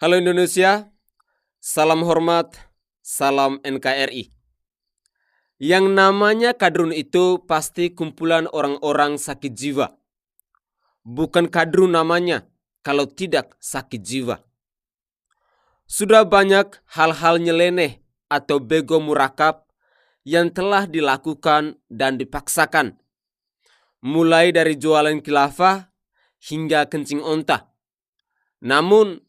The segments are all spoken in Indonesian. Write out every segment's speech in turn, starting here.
Halo Indonesia, salam hormat, salam NKRI. Yang namanya kadrun itu pasti kumpulan orang-orang sakit jiwa. Bukan kadrun namanya kalau tidak sakit jiwa. Sudah banyak hal-hal nyeleneh atau bego murakab yang telah dilakukan dan dipaksakan. Mulai dari jualan khilafah hingga kencing onta. Namun,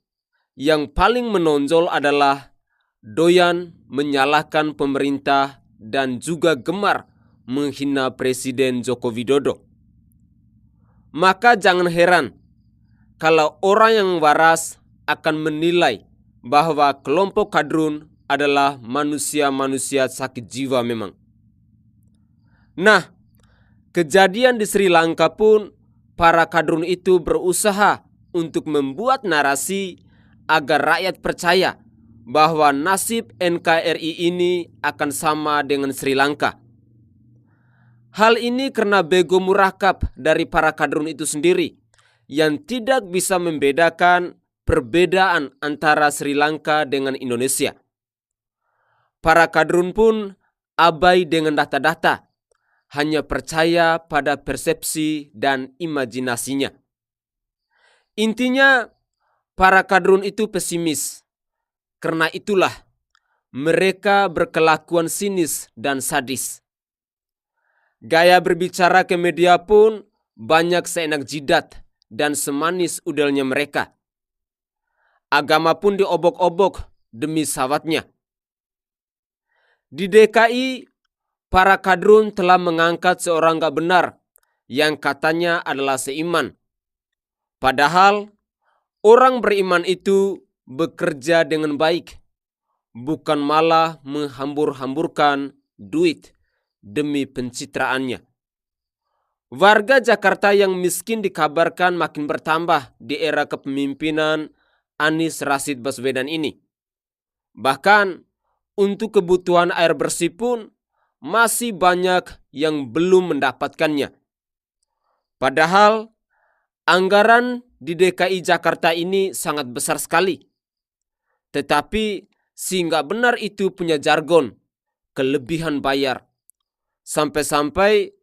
yang paling menonjol adalah doyan menyalahkan pemerintah dan juga gemar menghina Presiden Joko Widodo. Maka jangan heran kalau orang yang waras akan menilai bahwa kelompok kadrun adalah manusia-manusia sakit jiwa memang. Nah, kejadian di Sri Lanka pun para kadrun itu berusaha untuk membuat narasi agar rakyat percaya bahwa nasib NKRI ini akan sama dengan Sri Lanka. Hal ini karena bego murakab dari para kadrun itu sendiri yang tidak bisa membedakan perbedaan antara Sri Lanka dengan Indonesia. Para kadrun pun abai dengan data-data, hanya percaya pada persepsi dan imajinasinya. Intinya, para kadrun itu pesimis. Karena itulah mereka berkelakuan sinis dan sadis. Gaya berbicara ke media pun banyak seenak jidat dan semanis udelnya mereka. Agama pun diobok-obok demi sawatnya. Di DKI, para kadrun telah mengangkat seorang gak benar yang katanya adalah seiman. Padahal orang beriman itu bekerja dengan baik, bukan malah menghambur-hamburkan duit demi pencitraannya. Warga Jakarta yang miskin dikabarkan makin bertambah di era kepemimpinan Anies Rashid Baswedan ini. Bahkan untuk kebutuhan air bersih pun masih banyak yang belum mendapatkannya. Padahal anggaran di DKI Jakarta ini sangat besar sekali. Tetapi si nggak benar itu punya jargon, kelebihan bayar. Sampai-sampai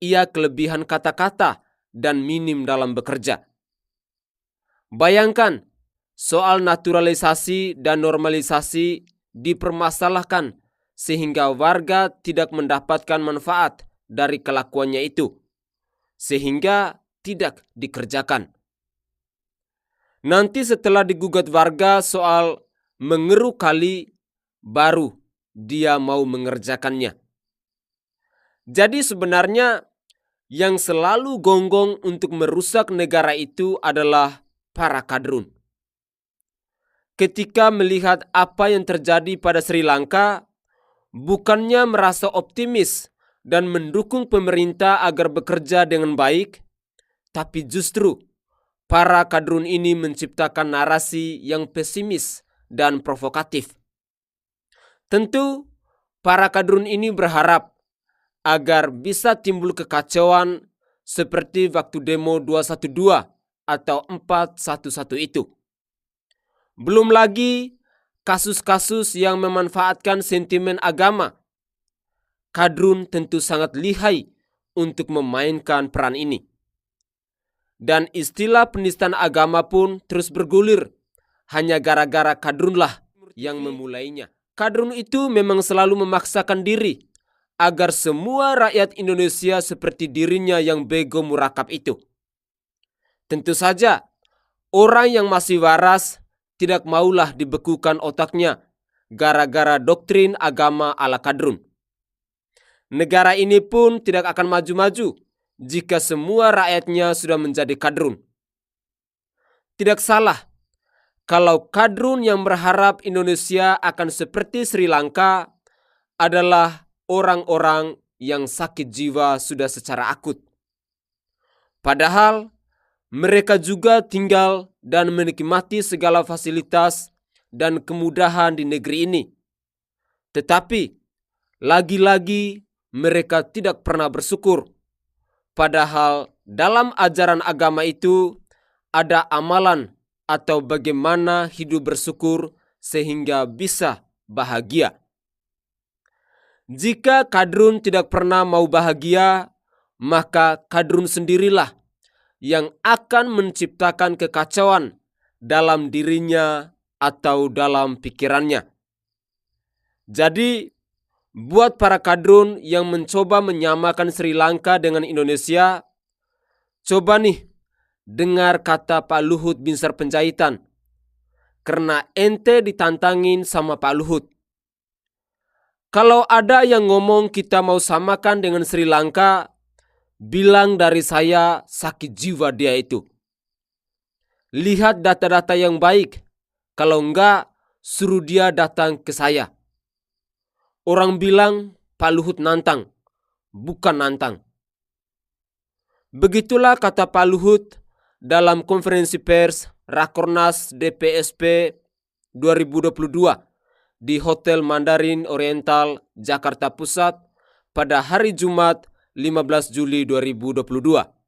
ia kelebihan kata-kata dan minim dalam bekerja. Bayangkan, soal naturalisasi dan normalisasi dipermasalahkan sehingga warga tidak mendapatkan manfaat dari kelakuannya itu, sehingga tidak dikerjakan. Nanti setelah digugat warga soal mengeruk kali, baru dia mau mengerjakannya. Jadi sebenarnya yang selalu gonggong untuk merusak negara itu adalah para kadrun. Ketika melihat apa yang terjadi pada Sri Lanka, bukannya merasa optimis dan mendukung pemerintah agar bekerja dengan baik, tapi justru para kadrun ini menciptakan narasi yang pesimis dan provokatif. Tentu, para kadrun ini berharap agar bisa timbul kekacauan seperti waktu demo 212 atau 411 itu. Belum lagi kasus-kasus yang memanfaatkan sentimen agama. Kadrun tentu sangat lihai untuk memainkan peran ini. Dan istilah penistaan agama pun terus bergulir hanya gara-gara kadrunlah yang memulainya. Kadrun itu memang selalu memaksakan diri agar semua rakyat Indonesia seperti dirinya yang bego murakab itu. Tentu saja, orang yang masih waras tidak maulah dibekukan otaknya gara-gara doktrin agama ala kadrun. Negara ini pun tidak akan maju-maju jika semua rakyatnya sudah menjadi kadrun. Tidak salah kalau kadrun yang berharap Indonesia akan seperti Sri Lanka adalah orang-orang yang sakit jiwa sudah secara akut. Padahal mereka juga tinggal dan menikmati segala fasilitas dan kemudahan di negeri ini. Tetapi lagi-lagi mereka tidak pernah bersyukur Padahal dalam ajaran agama itu ada amalan atau bagaimana hidup bersyukur sehingga bisa bahagia. Jika Kadrun tidak pernah mau bahagia, maka Kadrun sendirilah yang akan menciptakan kekacauan dalam dirinya atau dalam pikirannya. Jadi, buat para Kadrun yang mencoba menyamakan Sri Lanka dengan Indonesia, coba nih dengar kata Pak Luhut Binsar Panjaitan, karena ente ditantangin sama Pak Luhut. Kalau ada yang ngomong kita mau samakan dengan Sri Lanka, bilang dari saya sakit jiwa dia itu. Lihat data-data yang baik, kalau enggak suruh dia datang ke saya. Orang bilang Pak Luhut nantang, bukan nantang. Begitulah kata Pak Luhut dalam konferensi pers Rakornas DPSP 2022 di Hotel Mandarin Oriental, Jakarta Pusat pada hari Jumat 15 Juli 2022.